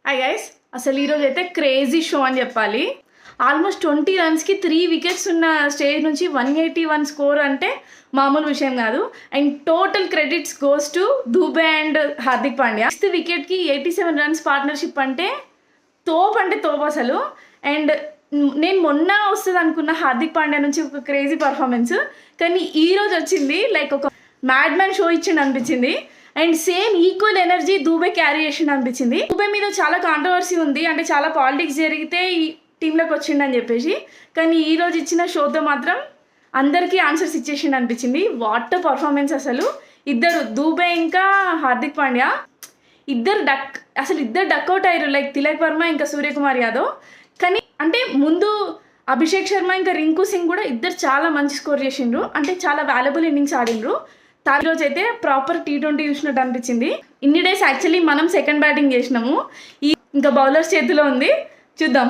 Hi guys, అసలు ఈరోజు అయితే క్రేజీ షో అని చెప్పాలి. ఆల్మోస్ట్ 20 రన్స్కి 3 వికెట్స్ ఉన్న స్టేజ్ నుంచి 181 స్కోర్ అంటే మామూలు విషయం కాదు. And total credits goes to Dube and Hardik Pandya. 6th వికెట్కి 87 రన్స్ పార్ట్నర్షిప్ అంటే తోపు అసలు. అండ్ నేను మొన్న వస్తుంది అనుకున్న హార్దిక్ పాండ్యా నుంచి ఒక క్రేజీ పర్ఫార్మెన్స్, కానీ ఈరోజు వచ్చింది లైక్ ఒక మ్యాడ్ మ్యాన్ షో ఇచ్చిండు అనిపించింది. And same equal energy Dube carry చేసిండు అనిపించింది. దూబే మీద చాలా కాంట్రవర్సీ ఉంది, అంటే చాలా పాలిటిక్స్ జరిగితే ఈ టీంలోకి వచ్చిండని చెప్పేసి, కానీ ఈరోజు ఇచ్చిన షోతో మాత్రం అందరికీ ఆన్సర్స్ ఇచ్చేసిండు అనిపించింది. వాట్ పర్ఫార్మెన్స్ అసలు. ఇద్దరు దూబే ఇంకా హార్దిక్ పాండ్యా ఇద్దరు డక్అవుట్ అయ్యారు, లైక్ తిలక్ వర్మ ఇంకా సూర్యకుమార్ యాదవ్. కానీ అంటే ముందు అభిషేక్ శర్మ ఇంకా రింకు సింగ్ కూడా ఇద్దరు చాలా మంచి స్కోర్ చేసిండ్రు, అంటే చాలా వాల్యుబుల్ ఇన్నింగ్స్ ఆడిండ్రు. ఈరోజు అయితే ప్రాపర్ T20 చూసినట్టు అనిపించింది. ఇన్ని డేస్ యాక్చువల్లీ మనం సెకండ్ బ్యాటింగ్ చేసినాము, ఇంకా బౌలర్స్ చేతిలో ఉంది, చూద్దాం.